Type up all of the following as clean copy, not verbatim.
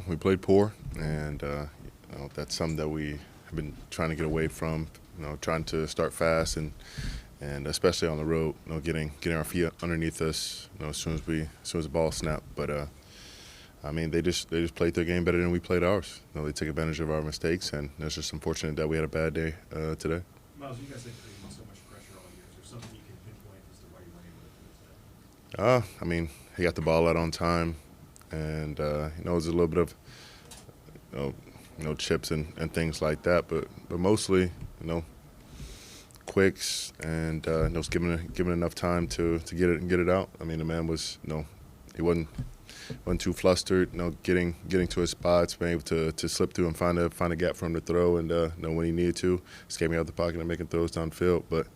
we played poor, and that's something that we have been trying to get away from. Trying to start fast and especially on the road. Getting our feet underneath us. As soon as the ball snapped. But I mean, they just played their game better than we played ours. They took advantage of our mistakes, and it's just unfortunate that we had a bad day today. Myles, you guys have created so much pressure all year. Is there something you can pinpoint as to why you weren't able to do today? I mean, he got the ball out on time, and it was a little bit of chips and things like that, but mostly quicks and was given enough time to get it out. I mean, the man was he wasn't too flustered. Getting to his spots, being able to slip through and find a gap for him to throw, and when he needed to, escaping out the pocket and making throws downfield. But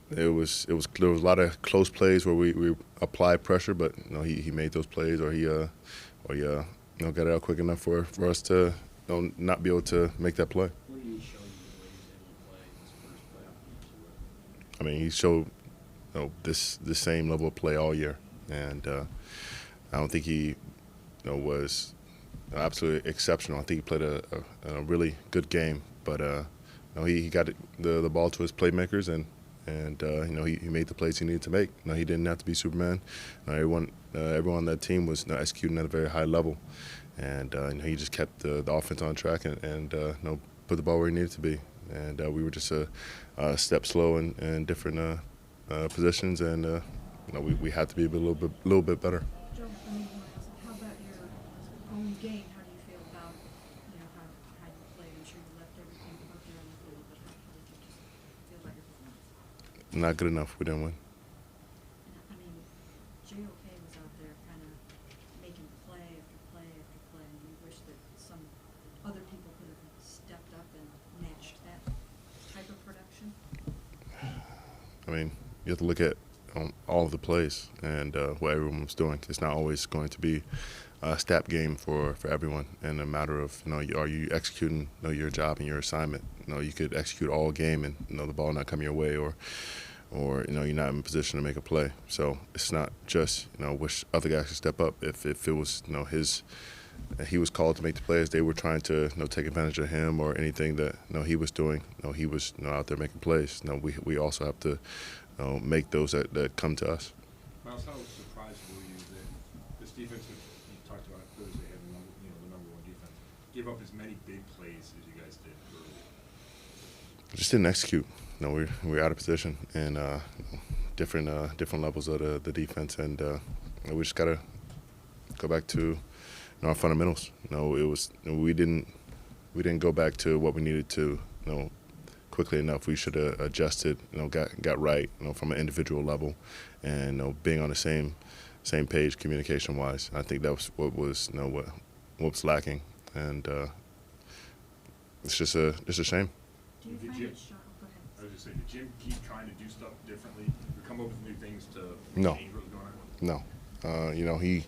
there was a lot of close plays where we applied pressure, but he made those plays, or he got it out quick enough for us to not be able to make that play. What did he show you the way he was able to play his first playoff games? I mean, he showed the same level of play all year, and I don't think he was absolutely exceptional. I think he played a really good game, but he got the ball to his playmakers, and he made the plays he needed to make. He didn't have to be Superman. Everyone on that team was executing at a very high level, and he just kept the offense on track and put the ball where he needed to be. And we were just a step slow in different positions, and we had to be a little bit better. Joe, how about your own game? How do you feel about how you played? I'm sure you left everything out there on the field, but how did you just feel about your performance? Not good enough. We didn't win. I mean, JOK was out there kind of making play after play after play, and you wish that some other people could have stepped up and matched that type of production? I mean, you have to look at all of the plays and what everyone was doing. It's not always going to be a stat game for everyone, and a matter of are you executing your job and your assignment. You could execute all game and the ball not come your way, or you're not in position to make a play. So it's not just wish other guys could step up. If it was he was called to make the plays, they were trying to take advantage of him or anything that he was doing. He was out there making plays. We also have to make those that come to us. Myles, how surprised were you that this defense, which you talked about Thursday, had the number one defense, gave up as many big plays as you guys did early? Just didn't execute. We were out of position and different levels of the defense, and we just gotta go back to our fundamentals. We didn't go back to what we needed to quickly enough. We should have adjusted, got right, from an individual level, and being on the same page communication wise. I think that was what was what was lacking, and it's just a shame. Do you find it shocking? Go ahead. I was just saying, did Jim keep trying to do stuff differently, or come up with new things to No. change what was going on? No. He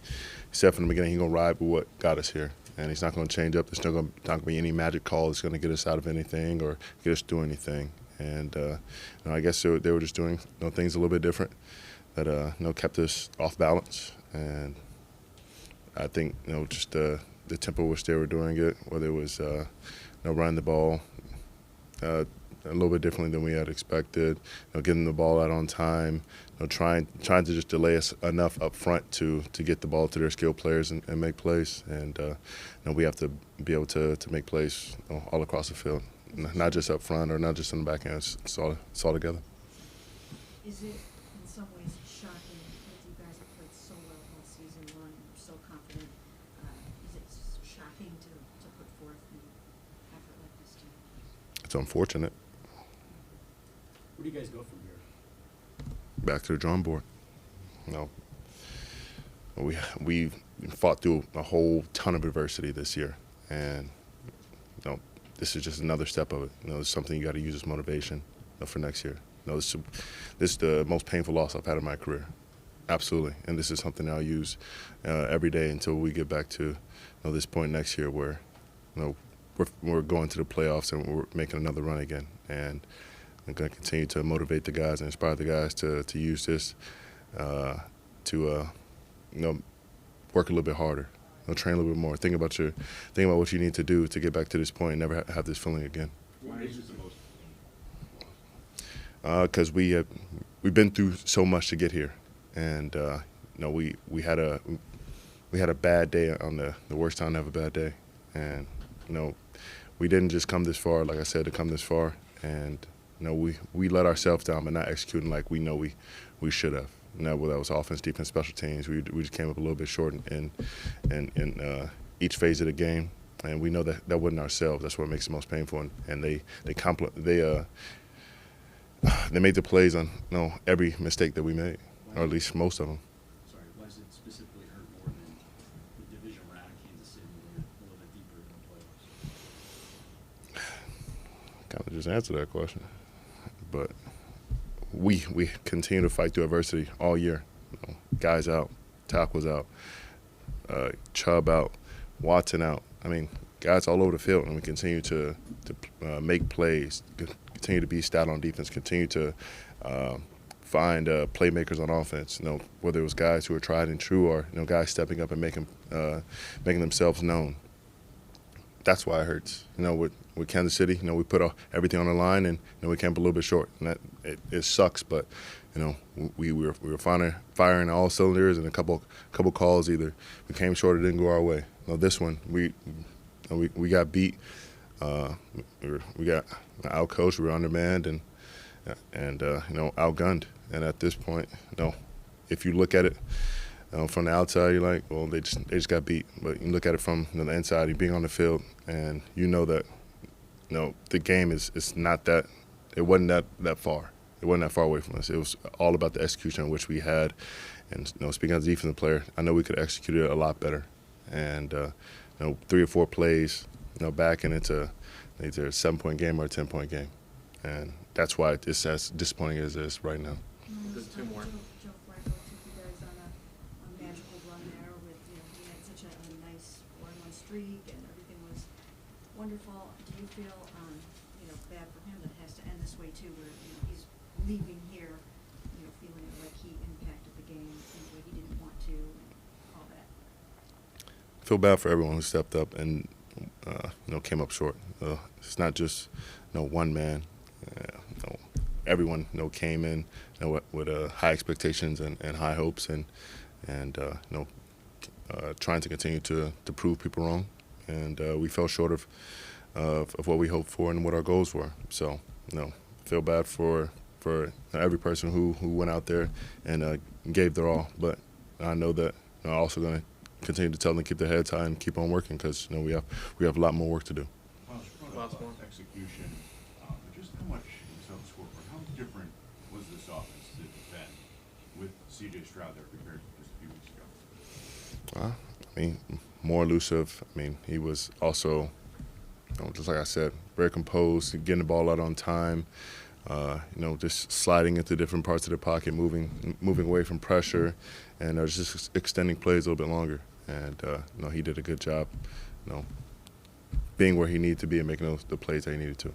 said from the beginning he's going to ride with what got us here, and he's not going to change up. There's not going to be any magic call that's going to get us out of anything or get us through anything. And I guess they were just doing things a little bit different that kept us off balance. And I think just the tempo which they were doing it, whether it was running the ball a little bit differently than we had expected, getting the ball out on time, trying to just delay us enough up front to get the ball to their skilled players and make plays. And we have to be able to make plays all across the field, not just up front or not just in the back end. It's all together. Is it in some ways shocking that you guys have played so well all season long and you're so confident? Is it shocking to put forth an effort like this too? It's unfortunate. Where do you guys go from here? Back to the drawing board. We fought through a whole ton of adversity this year, and this is just another step of it. It's something you got to use as motivation for next year. This is the most painful loss I've had in my career, absolutely, and this is something I'll use every day until we get back to this point next year where we're going to the playoffs and we're making another run again. And I'm going to continue to motivate the guys and inspire the guys to use this to work a little bit harder train a little bit more. Think about what you need to do to get back to this point and never have this feeling again. Why is this the most? Because we've been through so much to get here, and we had a bad day on the worst time to have a bad day, and we didn't just come this far, like I said, to come this far, and we let ourselves down by not executing like we should have. Whether that was offense, defense, special teams, we just came up a little bit short in each phase of the game, and we know that wasn't ourselves. That's what makes it most painful, and they made the plays on every mistake that we made, or at least most of them. Sorry, why does it specifically hurt more than the division round of Kansas City when you're a little bit deeper in the playoffs? Kind of just answered that question, but we continue to fight through adversity all year. Guys out, tackles out, Chubb out, Watson out. I mean, guys all over the field, and we continue to make plays, continue to be stout on defense, continue to find playmakers on offense. Whether it was guys who are tried and true or guys stepping up and making themselves known. That's why it hurts. With Kansas City, we put everything on the line, and we came up a little bit short, and that it sucks. But we were firing all cylinders, and a couple calls either we came short or didn't go our way. This one we got beat. We got outcoached. We were undermanned and outgunned. And at this point, if you look at it from the outside, you're like, well, they just got beat. But you look at it from the inside, you're being on the field, and that the game is not that. It wasn't that far. It wasn't that far away from us. It was all about the execution which we had. And speaking as a defensive player, I know we could execute it a lot better. And 3 or 4 plays, backing into either a 7-point game or a 10-point game, and that's why it's as disappointing as it is right now. Just two more. Joe Flacco took you guys on a magical run there with he had such a nice 4-1 streak and everything was wonderful. Do you feel bad for him that it has to end this way too, where he's leaving here, feeling like he impacted the game in a way he didn't want to, and all that? I feel bad for everyone who stepped up and came up short. It's not just one man. Everyone came in with high expectations and high hopes and trying to continue to prove people wrong, and we fell short of what we hoped for and what our goals were. So feel bad for every person who went out there and gave their all, but I know that I'm also going to continue to tell them to keep their heads high and keep on working, because we have a lot more work to do. Lots more execution, but just how much, how different was this offense to defend with C.J. Stroud there compared to just a few weeks ago? I mean, more elusive. I mean, he was also, just like I said, very composed, getting the ball out on time. Just sliding into different parts of the pocket, moving away from pressure, and just extending plays a little bit longer. And he did a good job, being where he needed to be and making the plays that he needed to.